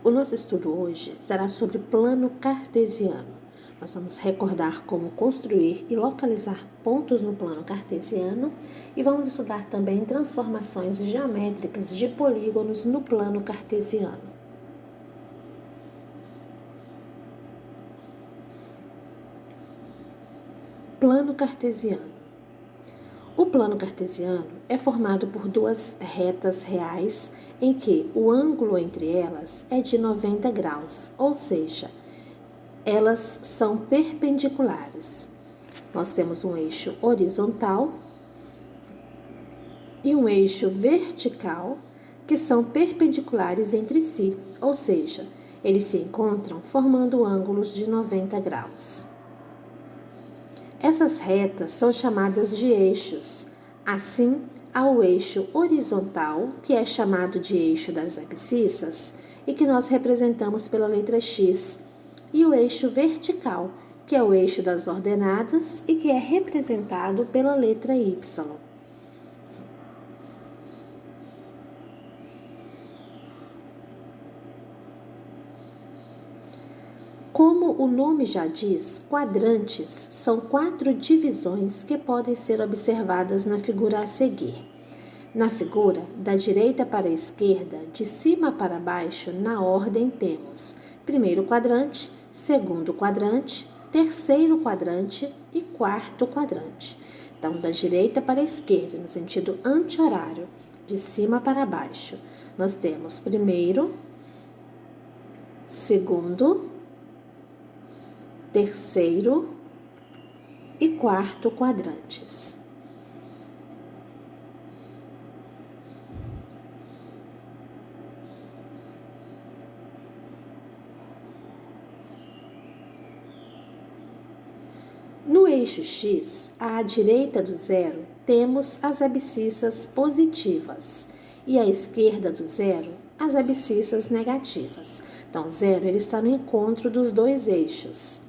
O nosso estudo hoje será sobre plano cartesiano. Nós vamos recordar como construir e localizar pontos no plano cartesiano e vamos estudar também transformações geométricas de polígonos no plano cartesiano. Plano cartesiano. O plano cartesiano é formado por duas retas reais em que o ângulo entre elas é de 90 graus, ou seja, elas são perpendiculares. Nós temos um eixo horizontal e um eixo vertical que são perpendiculares entre si, ou seja, eles se encontram formando ângulos de 90 graus. Essas retas são chamadas de eixos. Assim, há o eixo horizontal, que é chamado de eixo das abscissas e que nós representamos pela letra X, e o eixo vertical, que é o eixo das ordenadas e que é representado pela letra Y. Como o nome já diz, quadrantes são 4 divisões que podem ser observadas na figura a seguir. Na figura, da direita para a esquerda, de cima para baixo, na ordem temos primeiro quadrante, segundo quadrante, terceiro quadrante e quarto quadrante. Então, da direita para a esquerda, no sentido anti-horário, de cima para baixo, nós temos primeiro, segundo, terceiro e quarto quadrantes. No eixo X, à direita do zero, temos as abscissas positivas e à esquerda do zero, as abscissas negativas. Então, zero ele está no encontro dos dois eixos.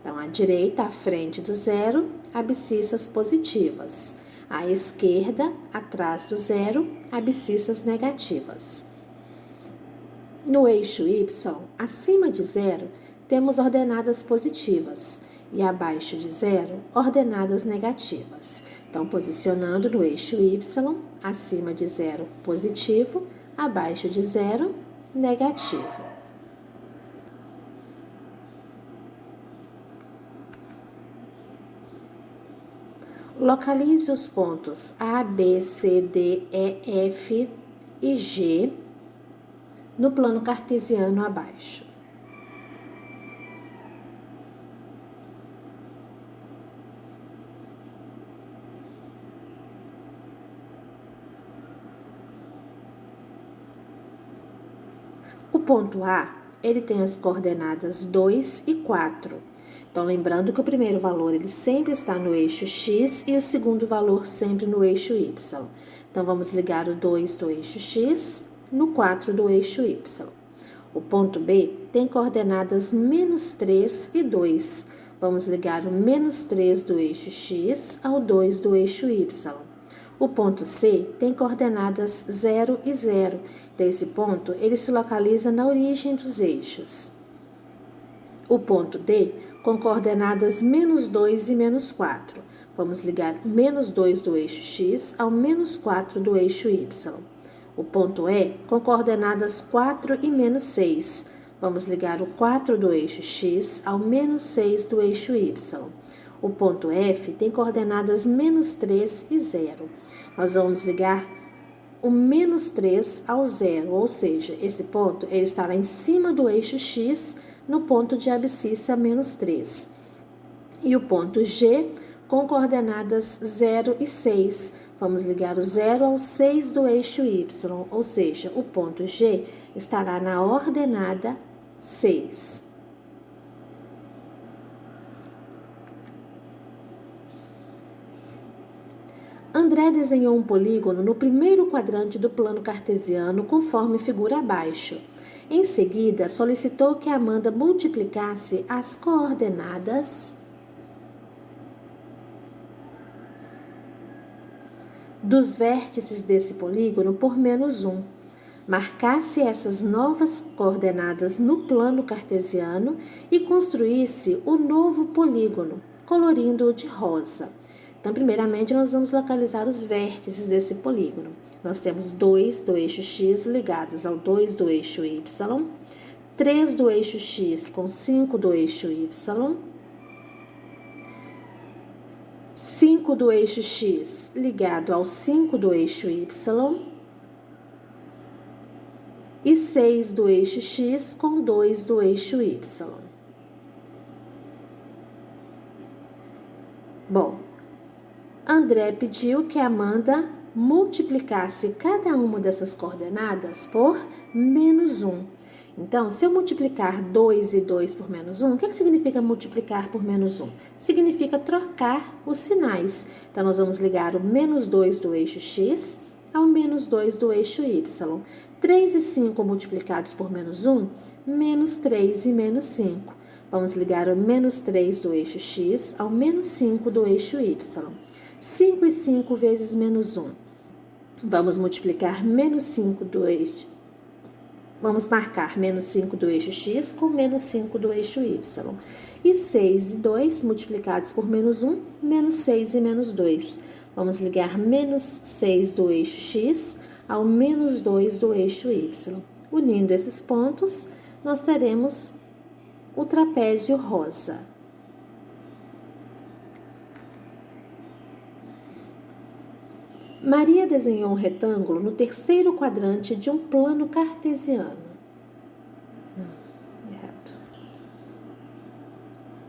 Então, à direita, à frente do zero, abscissas positivas. À esquerda, atrás do zero, abscissas negativas. No eixo Y, acima de zero, temos ordenadas positivas e abaixo de zero, ordenadas negativas. Então, posicionando no eixo Y, acima de zero, positivo, abaixo de zero, negativo. Localize os pontos A, B, C, D, E, F e G no plano cartesiano abaixo. O ponto A, ele tem as coordenadas 2 e 4. Então, lembrando que o primeiro valor ele sempre está no eixo X e o segundo valor sempre no eixo Y. Então, vamos ligar o 2 do eixo X no 4 do eixo Y. O ponto B tem coordenadas menos 3 e 2. Vamos ligar o menos 3 do eixo X ao 2 do eixo Y. O ponto C tem coordenadas 0 e 0. Então, esse ponto ele se localiza na origem dos eixos. O ponto D com coordenadas menos 2 e menos 4. Vamos ligar menos 2 do eixo X ao menos 4 do eixo Y. O ponto E com coordenadas 4 e menos 6. Vamos ligar o 4 do eixo X ao menos 6 do eixo Y. O ponto F tem coordenadas menos 3 e 0. Nós vamos ligar o menos 3 ao 0, ou seja, esse ponto ele estará em cima do eixo X no ponto de abscissa menos 3. E o ponto G com coordenadas 0 e 6. Vamos ligar o 0 ao 6 do eixo Y, ou seja, o ponto G estará na ordenada 6. André desenhou um polígono no primeiro quadrante do plano cartesiano conforme figura abaixo. Em seguida, solicitou que Amanda multiplicasse as coordenadas dos vértices desse polígono por menos 1. marcasse essas novas coordenadas no plano cartesiano e construísse o novo polígono, colorindo-o de rosa. Então, primeiramente, nós vamos localizar os vértices desse polígono. Nós temos 2 do eixo x ligados ao 2 do eixo y, 3 do eixo x com 5 do eixo y, 5 do eixo x ligado ao 5 do eixo y e 6 do eixo x com 2 do eixo y. Bom, André pediu que Amanda multiplicasse cada uma dessas coordenadas por menos 1. Então, se eu multiplicar 2 e 2 por menos 1, o que significa multiplicar por menos 1? Significa trocar os sinais. Então, nós vamos ligar o menos 2 do eixo x ao menos 2 do eixo y. 3 e 5 multiplicados por menos 1, menos 3 e menos 5. Vamos ligar o menos 3 do eixo x ao menos 5 do eixo y. 5 e 5 vezes menos 1. Vamos multiplicar menos 5 do eixo. Vamos marcar menos 5 do eixo x com menos 5 do eixo y. E 6 e 2 multiplicados por menos 1, menos 6 e menos 2. Vamos ligar menos 6 do eixo x ao menos 2 do eixo y. Unindo esses pontos, nós teremos o trapézio rosa. Maria desenhou um retângulo no terceiro quadrante de um plano cartesiano. Errado.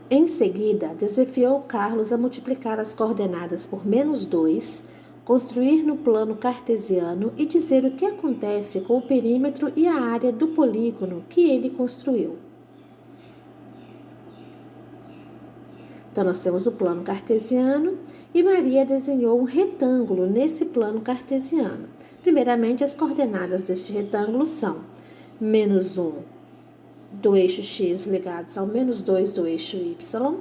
Em seguida, desafiou Carlos a multiplicar as coordenadas por menos 2, construir no plano cartesiano e dizer o que acontece com o perímetro e a área do polígono que ele construiu. Então, nós temos o plano cartesiano e Maria desenhou um retângulo nesse plano cartesiano. Primeiramente, as coordenadas deste retângulo são menos 1 do eixo x ligados ao menos 2 do eixo y,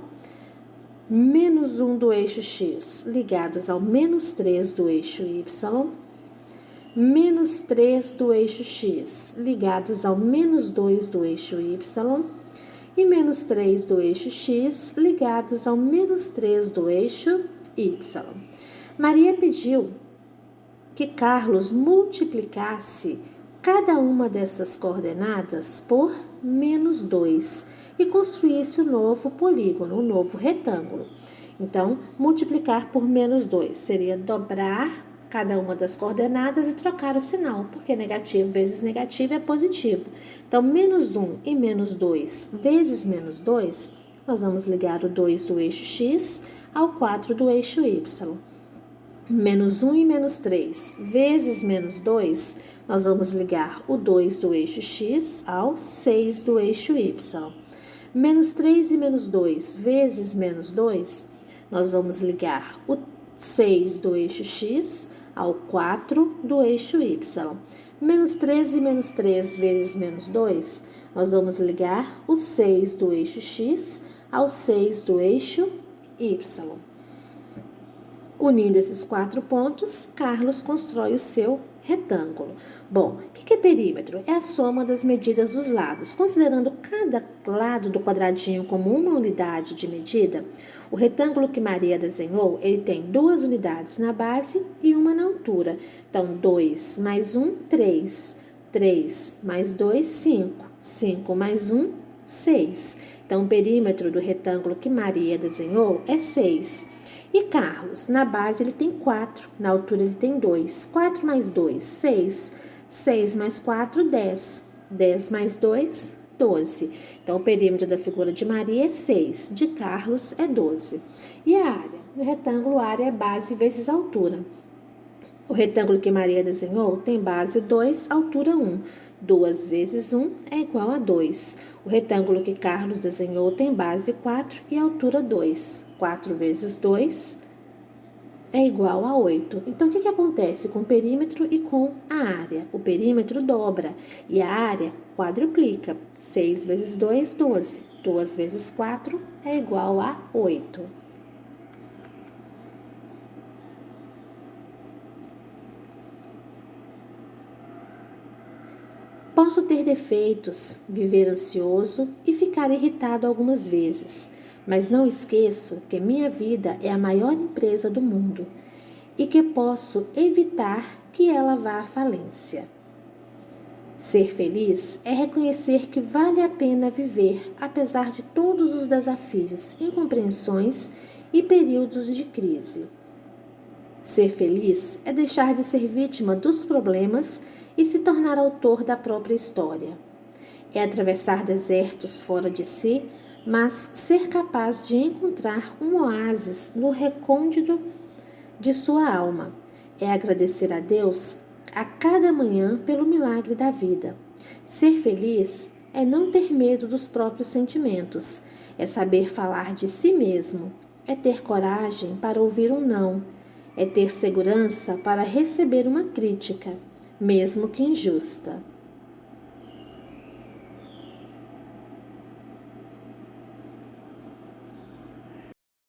menos 1 do eixo x ligados ao menos 3 do eixo y, menos 3 do eixo x ligados ao menos 2 do eixo y, e menos 3 do eixo x ligados ao menos 3 do eixo y. Maria pediu que Carlos multiplicasse cada uma dessas coordenadas por menos 2 e construísse o novo polígono, o novo retângulo. Então, multiplicar por menos 2 seria dobrar cada uma das coordenadas e trocar o sinal, porque negativo vezes negativo é positivo. Então, menos 1 e menos 2 vezes menos 2, nós vamos ligar o 2 do eixo x ao 4 do eixo y. Menos 1 e menos 3 vezes menos 2, nós vamos ligar o 2 do eixo x ao 6 do eixo y. Menos 3 e menos 2 vezes menos 2, nós vamos ligar o 6 do eixo x ao 4 do eixo y. Menos 3 e menos 3 vezes menos 2, nós vamos ligar o 6 do eixo x ao 6 do eixo y. Unindo esses 4 pontos, Carlos constrói o seu retângulo. Bom, o que é perímetro? É a soma das medidas dos lados. Considerando cada lado do quadradinho como uma unidade de medida, o retângulo que Maria desenhou, ele tem 2 unidades na base e uma na altura. Então, 2 mais 1, 3. 3 mais 2, 5. 5 mais 1, 6. Então, o perímetro do retângulo que Maria desenhou é 6. E Carlos, na base ele tem 4, na altura ele tem 2. 4 mais 2, 6. 6 mais 4, 10. 10 mais 2, 12. Então, o perímetro da figura de Maria é 6, de Carlos é 12. E a área? No retângulo, a área é base vezes altura. O retângulo que Maria desenhou tem base 2, altura 1. 2 vezes 1 é igual a 2. O retângulo que Carlos desenhou tem base 4 e altura 2. 4 vezes 2 é igual a 8. Então, o que acontece com o perímetro e com a área? O perímetro dobra e a área quadruplica. 6 vezes 2, 12. 2 vezes 4 é igual a 8. Posso ter defeitos, viver ansioso e ficar irritado algumas vezes, mas não esqueço que minha vida é a maior empresa do mundo e que posso evitar que ela vá à falência. Ser feliz é reconhecer que vale a pena viver apesar de todos os desafios, incompreensões e períodos de crise. Ser feliz é deixar de ser vítima dos problemas e se tornar autor da própria história. É atravessar desertos fora de si, mas ser capaz de encontrar um oásis no recôndito de sua alma. É agradecer a Deus a cada manhã pelo milagre da vida. Ser feliz é não ter medo dos próprios sentimentos, é saber falar de si mesmo, é ter coragem para ouvir um não, é ter segurança para receber uma crítica, mesmo que injusta.